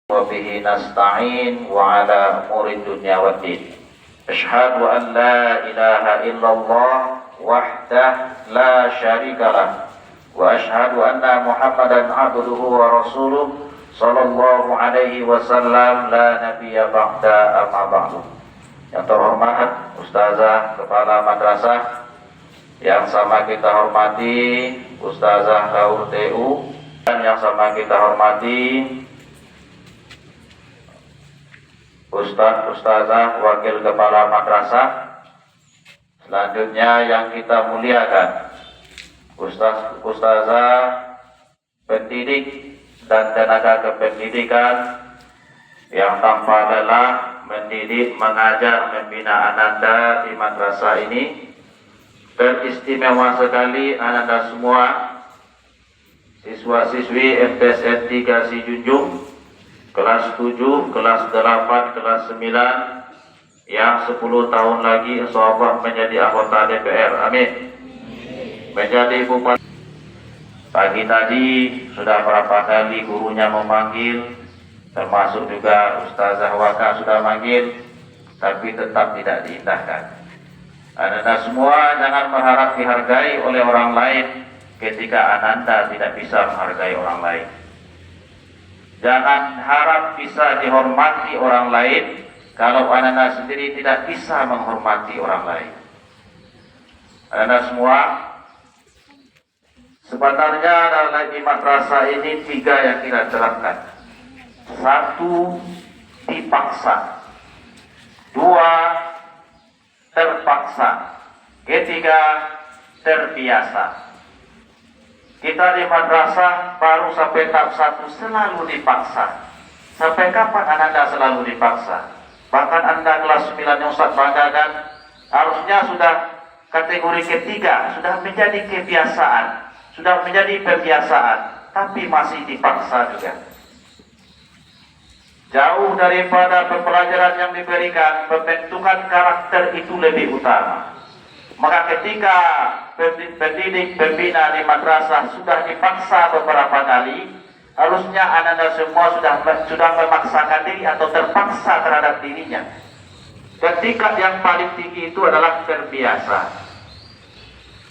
وبه نستعين وعلى أمور الدنيا والدين. أشهد أن لا إله إلا الله وحده لا شريك له وأشهد أن محمدا عبده ورسوله صلى الله عليه وسلم لا نبي بعد أما بعد. Yang terhormat Ustazah Kepala Madrasah, yang sama kita hormati Ustazah Daur TU, dan yang sama kita hormati Ustazah Wakil Kepala Madrasah. Selanjutnya yang kita muliakan Ustazah pendidik dan tenaga kependidikan yang tanpa lelah mendidik, mengajar, membina Ananda di madrasah ini. Teristimewa sekali Ananda semua, siswa-siswi MTSN 3 Sijunjung, kelas 7, kelas 8, kelas 9, yang 10 tahun lagi insyaallah menjadi anggota DPR. Amin. Menjadi bupati. Pagi tadi sudah berapa kali gurunya memanggil, termasuk juga Ustazah Waka sudah manggil, tapi tetap tidak diindahkan. Ananda semua jangan berharap dihargai oleh orang lain ketika Ananda tidak bisa menghargai orang lain. Jangan harap bisa dihormati orang lain kalau Ananda sendiri tidak bisa menghormati orang lain. Ananda semua, sebenarnya dalam di madrasah ini 3 yang kita terapkan. 1, dipaksa. 2, terpaksa. 3, terbiasa. Kita di madrasah baru sampai tahap 1 selalu dipaksa. Sampai kapan Anda selalu dipaksa? Bahkan Anda kelas 9 yang Ustaz banggakan, harusnya sudah kategori ketiga, sudah menjadi kebiasaan, sudah menjadi kebiasaan, tapi masih dipaksa juga. Jauh daripada pembelajaran yang diberikan, pembentukan karakter itu lebih utama. Maka ketika pendidik pembina di madrasah sudah dipaksa beberapa kali, harusnya Anda semua sudah memaksakan diri atau terpaksa terhadap dirinya. Ketika yang paling tinggi itu adalah terbiasa.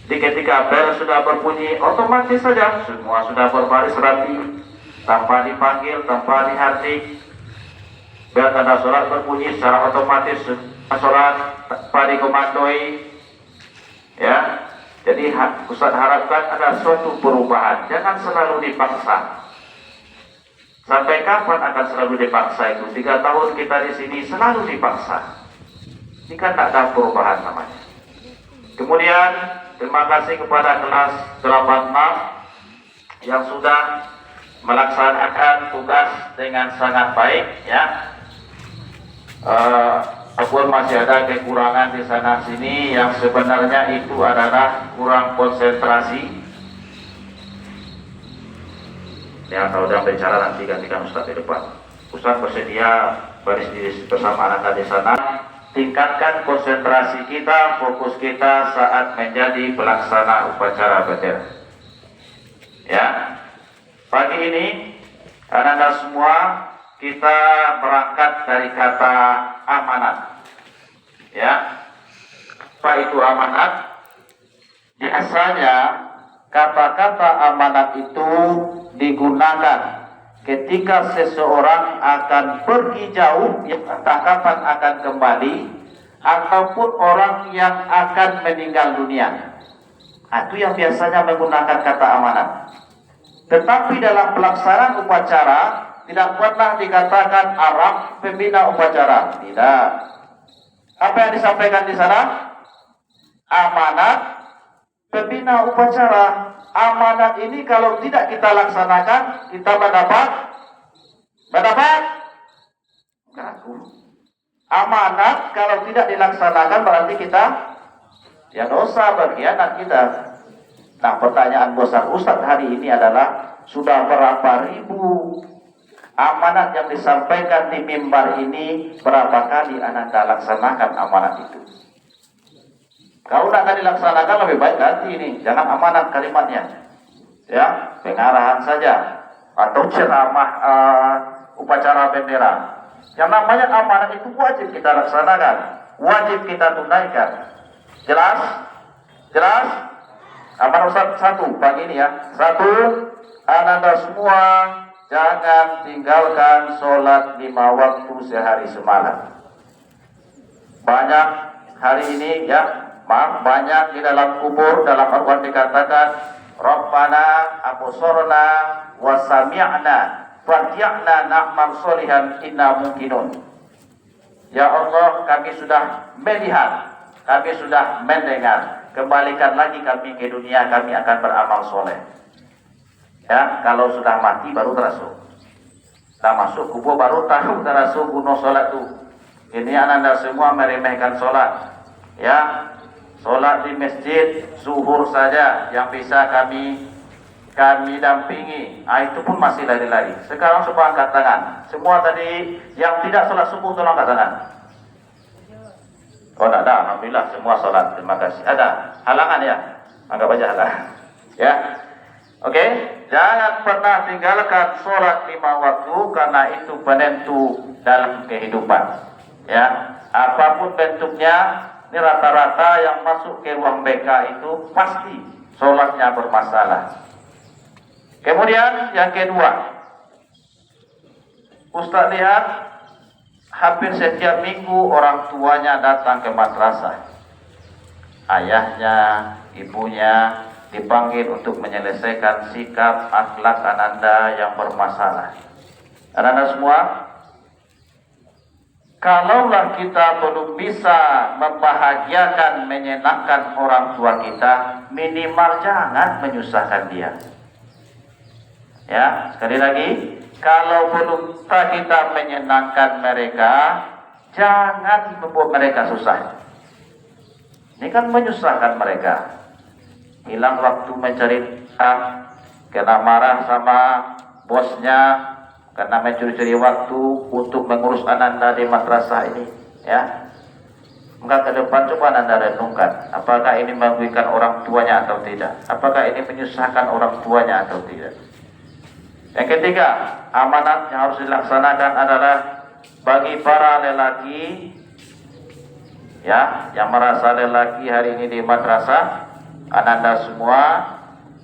Di ketika bel sudah berbunyi, otomatis saja semua sudah berbaris rapi, tanpa dipanggil, tanpa dihardik. Bel tanda sholat berbunyi secara otomatis, sholat tanpa dikomandoi. Ya, jadi Ustaz harapkan ada suatu perubahan. Jangan selalu dipaksa. Sampai kapan akan selalu dipaksa itu? 3 tahun kita di sini selalu dipaksa. Ini kan tak ada perubahan namanya. Kemudian terima kasih kepada kelas 86 yang sudah melaksanakan tugas dengan sangat baik, ya. Walaupun masih ada kekurangan di sana sini yang sebenarnya itu adalah kurang konsentrasi. Ya, kalau udah bicara nanti gantikan Ustaz di depan. Ustaz bersedia baris diri bersama anak di sana. Tingkatkan konsentrasi kita, fokus kita saat menjadi pelaksana upacara bendera. Ya, pagi ini anak-anak semua kita berangkat dari kata amanat. Ya, apa itu amanat? Biasanya kata-kata amanat itu digunakan ketika seseorang akan pergi jauh, entah kapan akan kembali, ataupun orang yang akan meninggal dunia. Itu yang biasanya menggunakan kata amanat. Tetapi dalam pelaksanaan upacara tidak pernah dikatakan Arab pembina upacara. Tidak. Apa yang disampaikan di sana? Amanat pembina upacara. Amanat ini kalau tidak kita laksanakan, kita mendapat amanat kalau tidak dilaksanakan berarti kita ya dosa, berkhianat kita. Nah, pertanyaan besar Ustaz hari ini adalah sudah berapa ribu amanat yang disampaikan di mimbar ini, berapa kali Anda laksanakan amanat itu? Kalau tidak dilaksanakan lebih baik ganti ini, jangan amanat kalimatnya, ya, pengarahan saja atau ceramah upacara bendera. Yang namanya amanat itu wajib kita laksanakan, wajib kita tunaikan. Jelas? Jelas? Amanat satu pagi ini ya. Satu, Ananda semua jangan tinggalkan sholat 5 waktu sehari semalam. Banyak hari ini ya, banyak di dalam kubur, dalam Al-Quran dikatakan Rabbana absorna wa sami'na farji'na na'mal sholihan inna mungkinun. Ya Allah, kami sudah melihat, kami sudah mendengar, kembalikan lagi kami ke dunia, kami akan beramal soleh. Ya, kalau sudah mati baru terasuk. Kita masuk kubur baru tahu terasuk gunung sholat itu. Ini Ananda semua meremehkan sholat. Ya, sholat di masjid zuhur saja yang bisa kami dampingi. Itu pun masih lari-lari. Sekarang semua angkat tangan. Semua tadi yang tidak sholat subuh tolong angkat tangan. Oh, tidak ada. Alhamdulillah semua sholat. Terima kasih. Ada halangan ya? Anggap aja halangan. Ya. Oke. Jangan pernah tinggalkan sholat 5 waktu karena itu penentu dalam kehidupan. Ya. Apapun bentuknya, ini rata-rata yang masuk ke ruang BK itu pasti sholatnya bermasalah. Kemudian yang kedua, Ustaz lihat hampir setiap minggu orang tuanya datang ke madrasah. Ayahnya, ibunya dipanggil untuk menyelesaikan sikap akhlak Ananda yang bermasalah. Ananda semua, kalaulah kita belum bisa membahagiakan, menyenangkan orang tua kita, minimal jangan menyusahkan dia. Ya, sekali lagi, kalau belum kita menyenangkan mereka, jangan membuat mereka susah. Ini kan menyusahkan mereka. Hilang waktu mencari kena marah sama bosnya karena mencuri-curi waktu untuk mengurus Ananda di madrasah ini. Ya, maka ke depan coba Ananda renungkan, apakah ini merugikan orang tuanya atau tidak? Apakah ini menyusahkan orang tuanya atau tidak? Yang ketiga, amanat yang harus dilaksanakan adalah bagi para lelaki, ya, yang merasa lelaki hari ini di madrasah, Ananda semua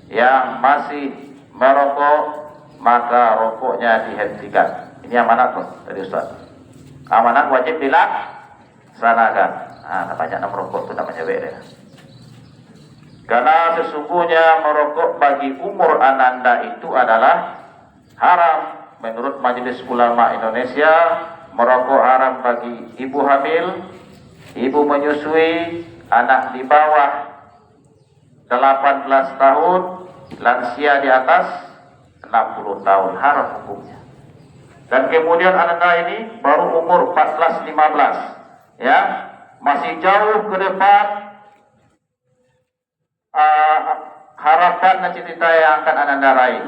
yang masih merokok, maka rokoknya dihentikan. Ini amanat loh dari Ustaz. Amanat wajib dilaksanakan. Namanya merokok itu namanya beda. Karena sesungguhnya merokok bagi umur Ananda itu adalah haram. Menurut Majelis Ulama Indonesia, merokok haram bagi ibu hamil, ibu menyusui, anak di bawah 18 tahun, lansia di atas 60 tahun, haram hukumnya. Dan kemudian Ananda ini baru umur 14-15, ya, masih jauh ke depan harapan dan cita-cita yang akan Ananda raih.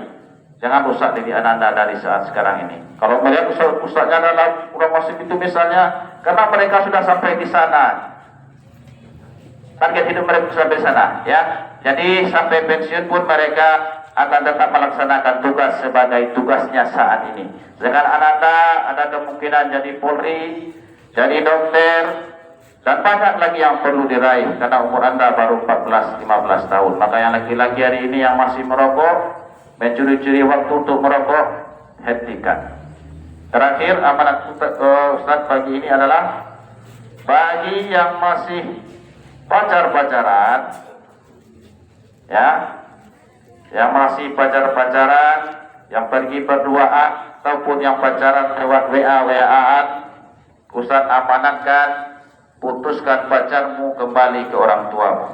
Jangan rusak diri Ananda dari saat sekarang ini. Kalau melihat ustaznya dalam udah masih itu misalnya, karena mereka sudah sampai di sana, target hidup mereka sampai sana, ya. Jadi sampai pensiun pun mereka akan tetap melaksanakan tugas sebagai tugasnya saat ini. Sedangkan Ananda ada kemungkinan jadi Polri, jadi dokter, dan banyak lagi yang perlu diraih karena umur Anda baru 14-15 tahun. Maka yang laki-laki hari ini yang masih merokok, mencuri-curi waktu untuk merokok, hentikan. Terakhir, amanat Ustaz pagi ini adalah bagi yang masih pacar-pacaran, ya, yang masih pacar-pacaran, yang pergi berduaan ataupun yang pacaran lewat WA-WA-an, Ustaz amanatkan, putuskan pacarmu kembali ke orang tuamu.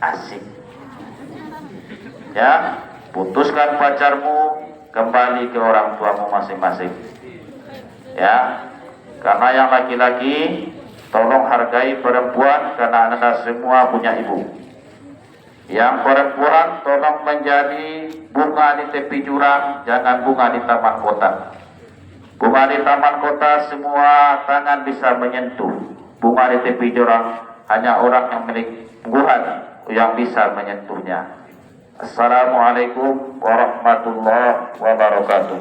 Asik. Ya, putuskan pacarmu kembali ke orang tuamu masing-masing. Ya, karena yang laki-laki tolong hargai perempuan karena Anda semua punya ibu. Yang perempuan tolong menjadi bunga di tepi jurang, jangan bunga di taman kota. Bunga di taman kota semua tangan bisa menyentuh. Bunga di tepi jurang hanya orang yang memiliki Tuhan yang bisa menyentuhnya. Assalamualaikum warahmatullahi wabarakatuh.